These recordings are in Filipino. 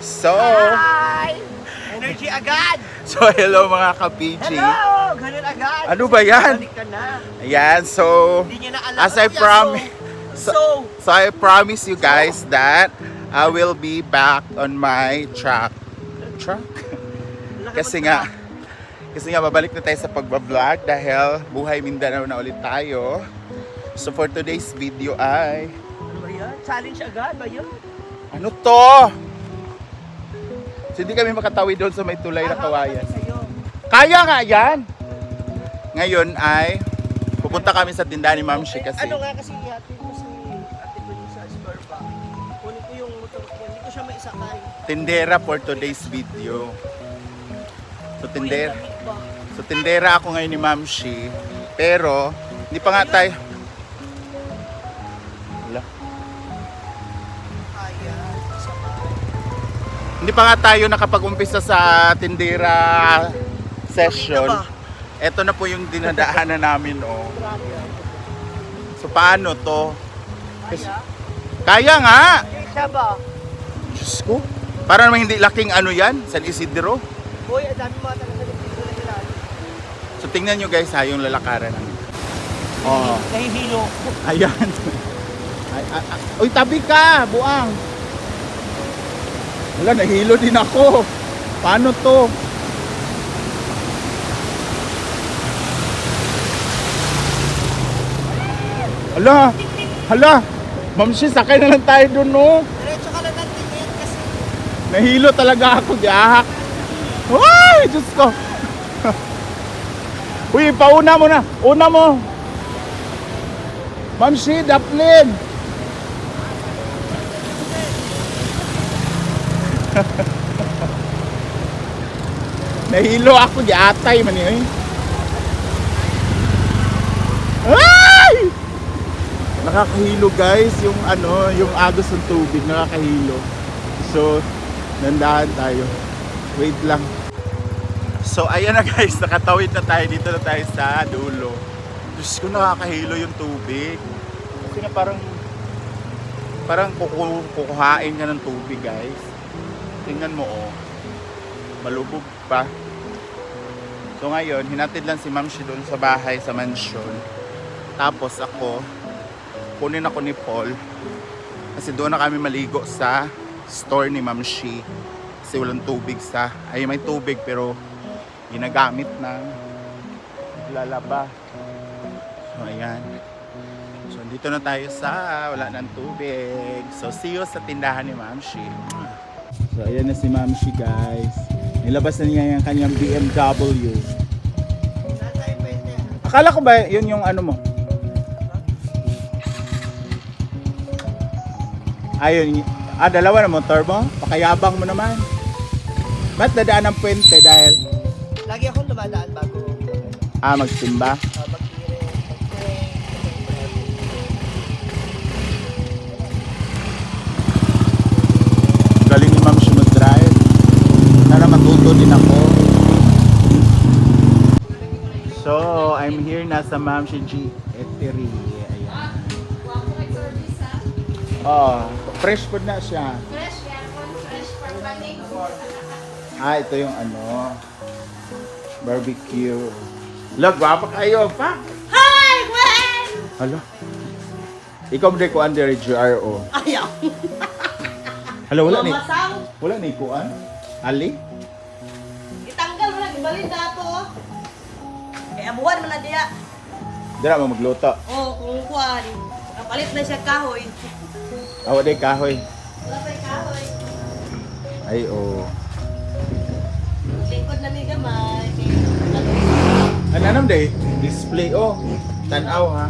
So, Hi! Energy agad! so hello mga ka-PG. Hello! Ganun agad! Ano ba yan? Balik ka na. Ayan, so Hindi niya na alam. as I Ano yan, promise, So, so I promise you guys that I will be back on my track. laki Kasi mo nga, na. babalik na tayo sa pagbablog dahil buhay Mindanao na ulit tayo. So for today's video ay, Ano ba yan? Challenge agad ba yun? ano to? So hindi kami makatawid doon sa may tulay na kawayan. Sa'yo. Kaya nga yan! Ngayon ay pupunta kami sa tindahan ni Ma'am Shi kasi Ano nga kasi ihatid ko si ate ko yung sa store ba? Kunin ko yung motor ko. Hindi ko siya maisakay. tindera for today's video. So tindera, May lamig ba? so tindera ako ngayon ni Ma'am Shi. Pero hindi pa nga tayo. Wala. Ayan. Sama. Hindi pa nga tayo nakapag-umpisa sa tindera session. Makita ba? Ito na po yung dinadaanan namin, oh. Grabe. So paano to? Kaya? Kaya nga! Siya ba? Diyos ko. Para naman hindi laking ano yan, San Isidro. Boy, ang dami mga taga-salit dito na ilalim. So tingnan nyo guys ha, yung lalakaran namin. Oh, Nahihilo. ayan. Uy, tabi ka, buang. Wala, nahilo din ako. Paano to? Hala, hala. Ma'am Shi, sakay na lang tayo dun, no? Diretso ka lang ng tingin kasi Nahilo talaga ako, gahak. Uy, Diyos ko. Uy, pauna mo na. Una mo. Ma'am Shi, daplin. Nahilo ako, giatay man yun. Ay! Nakakahilo guys, yung ano, yung agos ng tubig, nakakahilo. So, nandahan tayo. Wait lang. So, ayan na guys, nakatawid na tayo. Dito na tayo sa dulo. Diyos ko, nakakahilo yung tubig. Kasi na parang kukuhain ka ng tubig guys. Tingnan mo oh. Malubog pa. So ngayon, hinatid lang si Ma'am Shi doon sa bahay, sa mansion. Tapos ako, kunin ako ni Paul. Kasi doon na kami maligo sa store ni Ma'am Shi. Kasi walang tubig ay may tubig pero ginagamit ng lalaba. So ayan. So dito na tayo sa wala ng tubig. So see you sa tindahan ni Ma'am Shi. So ayan na si Ma'am Shi guys. Nilabas na niya yung kanyang BMW. saan tayo pwede? Akala ko ba yun yung ano mo? Ayun. Dalawa na motor mo? Pakayabang mo naman. Ba't dadaan ng puwente dahil Lagi akong dumadaan bago magsimba? Galing ni Ma'am Shi mag-drive. Sana matuto din ako. So, I'm here na sa Ma'am Shi G Eatery. Ayan. Oh, fresh food na siya. Fresh yan, fresh pagbanig. Ito yung ano, barbecue. Look, guwapa kayo, pa. Hi, Gwen! Hala. Ikaw mo ko under GRO. Ayaw! Hala, wala ni. Mamasang. Wala ni kuan. Ali? Itanggal mo lang, ibalin na ito. Eh, abuhan mo na diya. Dira mo magluto. Oh, kung kuhan. Kapalit na siya kahoy. Awa day kahoy. Wala pa yung kahoy. Ay, oh. Lingkod na ni Gamay. Ano naman day? Display, oh. Tanaw, ha?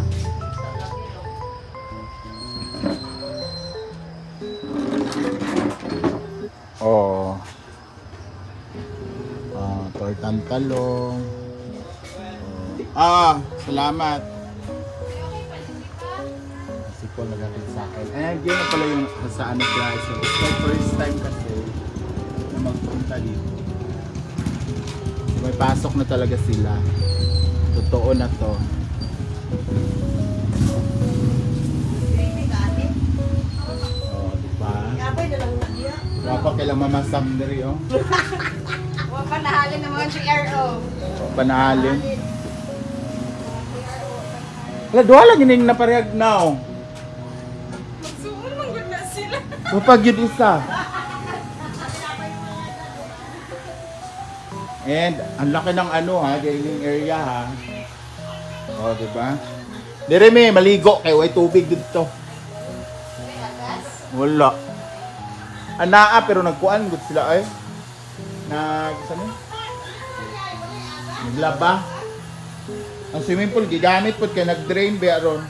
Oh. Tortang talong. Salamat. Si Paul nagkakit sa akin. Ayan, yun na pala yung sa ano class. So, it's my first time kasi na magpunta dito. So, may pasok na talaga sila. Totoo na to. Gravy ka ate. Oh, diba? Kapay na lang na diya. Wapa kailang mamasam diri oh. Huwag pa nahalin ng mga GRO. Panahalin. Wala, duha lang yun na parehag now. Magsuon man gud na sila. Kapag yun isa. And ang laki ng ano ha, dining area ha. O, diba? Dire may maligo kay way tubig dito. Wala. Anaa pero nagkuan gud sila ay. Saan yun? Naglaba. Ang swimming pool gigamit pud kay nag-drain ba ron.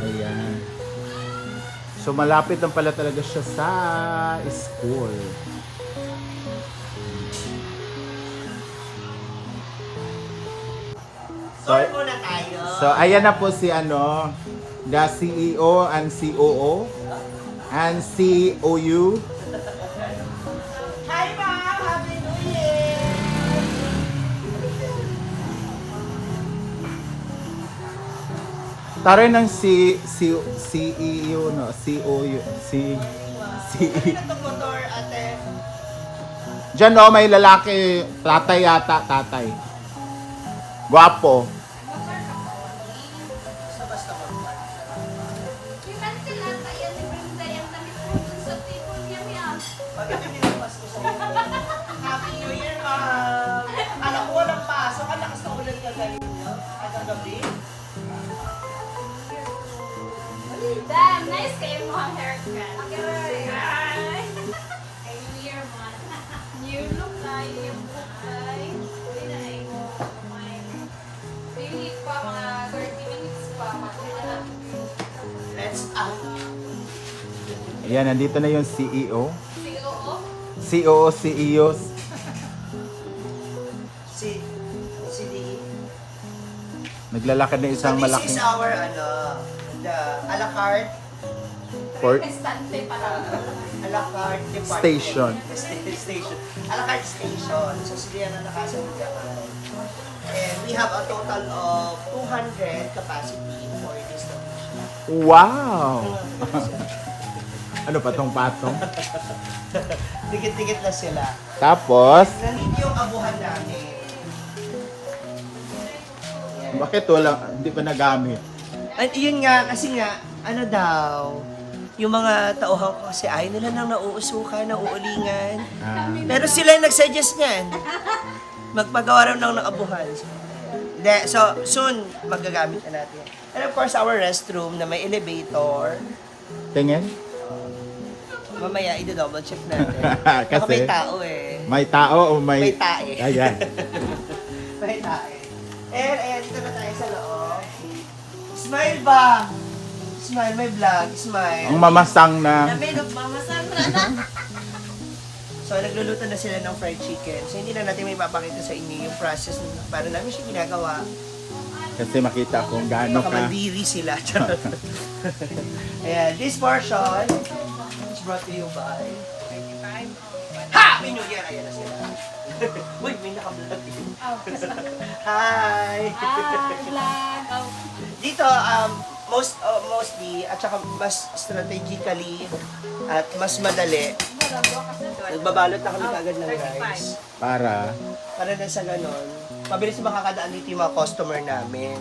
Ayan. So malapit lang pala talaga siya sa school. Tour muna tayo. So ayan na po si the CEO and COO and COU. Hi ma'am! Happy New Year! Taray ng CEO no, COU, Ano itong motor, ate? Diyan no, may lalaki, tatay yata, tatay. Guwapo. Basta motor. Pagdating din ang Pasko sa iyo. Happy New Year, ma'am! Alam ko walang pasok. Ang lakas na ulan kagaling niyo. Ang gabi. Damn, nice kayo mo ang haircut. Hi! Hey, New Year man. New look na yung book ay. Hindi na mo. Maybe pa mga 30 minutes pa. Let's Ayan, nandito na yung CEO. COO? COO, CEOs. si D. Naglalakad na isang So this malaking is our, the a la carte port. Estante pa lang. a la carte department. Station. Station. A la carte station. So sila na nakasunod yan. And we have a total of 200 capacity for this location. Wow! Ano patong-patong? Dikit-dikit na sila. Tapos, Nandito yung abuhan namin. Yan. bakit wala, hindi pa nagamit? Ay, yun nga, kasi nga, ano daw, yung mga tauhan ko kasi ayaw nila nang nauusukan, nauulingan. Ah, Pero sila yung nag-suggest niyan. Magpagawa raw ng abuhan. So, soon, magagamit na natin. And of course, our restroom na may elevator. tingin? Mamaya, i-double check natin. Kasi? Baka may tao eh. May tao o may... May tae. Ayan. May tae. And, ayan, dito na tayo sa loob. Smile ba? Smile, may vlog. Smile. Ang mamasang na... Namin of Mama Sandra na. So, nagluluto na sila ng fried chicken. So, hindi na natin may papakita sa inyo yung process na para namin siya ginagawa. Kasi makita kung gaano Baka ka... mandiri sila. Charot. Ayan, this portion is brought to you by... Happy New Year! Ayan na sila. Uy, may naka-vlog din. Hi! vlog. Dito, mostly, at saka mas strategically at mas madali, nagbabalot na kami kagad ng rice. Para... Para na sa ganon, mabilis makakadaan dito yung mga customer namin.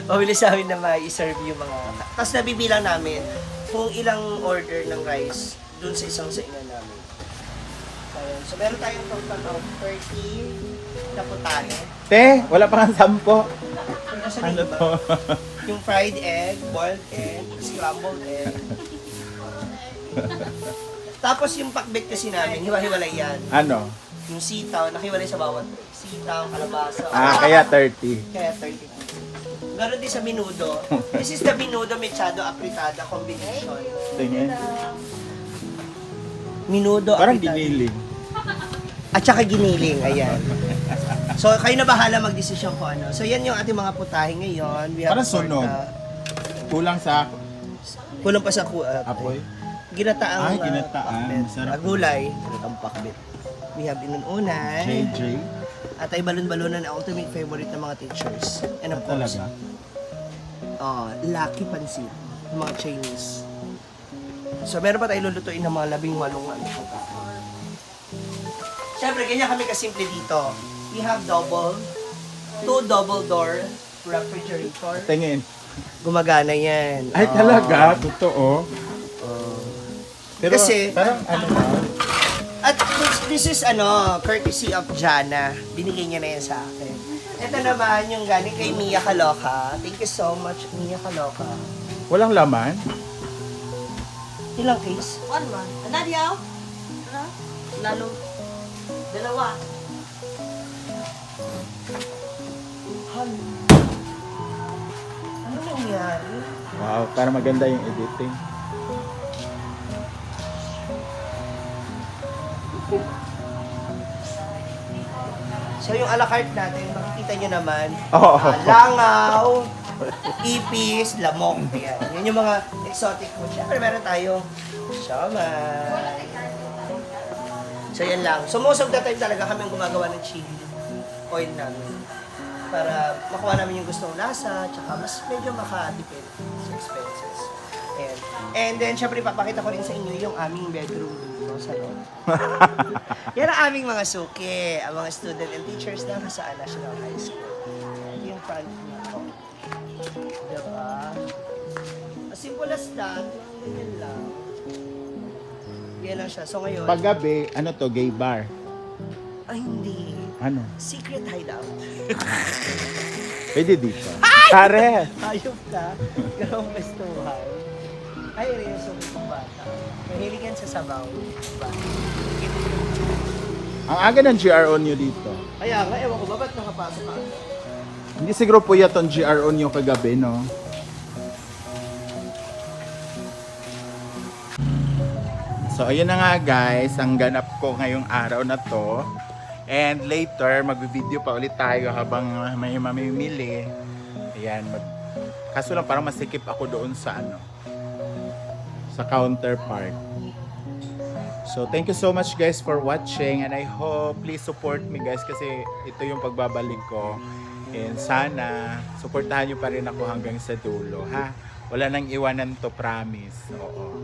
Mabilis namin na ma-serve yung mga... Tapos nabibilang namin kung ilang order ng rice dun sa isang saingan namin. Ayun. So meron tayong total of 30 na putahe. Te, wala pa kang 10. Nasa Ano iba? to? Yung fried egg, boiled egg, scrambled egg. Tapos yung pakbet kasi namin, hiwa-hiwalay yan. Ano? Yung sitaw, nakiwalay sa bawat sitaw, kalabasa. Kaya 30. Kaya 30. Ganon din sa minudo. This is the minudo mechado apritada combination. Tingin. Minudo Parang apritada. giniling. At saka giniling, ayan. So, kayo na bahala magdesisyon kung ano. So, yan yung ating mga putahe ngayon. We have Parang sunog. Kulang sa kulang pa sa apoy. ginataang Ay, ginataang. pakbet. Masarap. Gulay, ginataang pakbet. We have inuunan. JJ. At ay balon-balonan ang ultimate favorite ng mga teachers. And of course, Talaga. Lucky Pansit. ng mga Chinese. So, meron pa tayo lulutuin ng mga 18 ano. Siyempre, ganyan kami kasimple dito. We have two double door refrigerator. Tingin. Gumagana yan. Ay, talaga? Totoo? Pero Kasi- parang ano na? At this is courtesy of Jana. Binigay niya na yan sa akin. Ito naman yung galing kay Mia Kaloka. Thank you so much, Mia Kaloka. Walang laman? Ilang case? One man. Nadia? Ano? Lalo. Dalawa. Ano nangyari? Wow, para maganda yung editing. So yung a la carte natin, makikita nyo naman, Oo. langaw, ipis, lamok. Yan. Yan yung mga exotic food. Siyempre meron tayong siomay. So yan lang. So most of the time talaga kami gumagawa ng chili oil namin. Para makuha namin yung gustong lasa, tsaka mas medyo makatipid sa expenses. Ayan. And then, syempre, papakita ko rin sa inyo yung aming bedroom dito sa loob. Yan ang aming mga suki, ang mga student and teachers na sa National High School. Ayan yung front nito. Diba? As simple as that, ganyan lang. Yan lang siya. So ngayon, Paggabi, ano to, gay bar? ay hindi. Ano? Secret hideout. Pwede dito. Pare! Ayop ka. Garong bestuhan. Ay, rin yung suki kong bata. Mahilig yan sa sabaw. Diba? Ang aga ng GRO nyo dito. Kaya nga, ewan ko ba, ba't nakapasok ka? Hindi siguro po yatong GRO nyo kagabi, no? So, ayun na nga guys, ang ganap ko ngayong araw na to. And later, mag-video pa ulit tayo habang may mamimili. Ayan, kaso lang parang masikip ako doon sa sa counterpart. So, thank you so much guys for watching and I hope please support me guys kasi ito yung pagbabalik ko. And sana, supportahan nyo pa rin ako hanggang sa dulo, ha? Wala nang iwanan to, promise. Oo.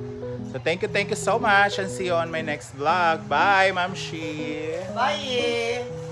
So, thank you so much and see you on my next vlog. Bye, Ma'am Shi! Bye!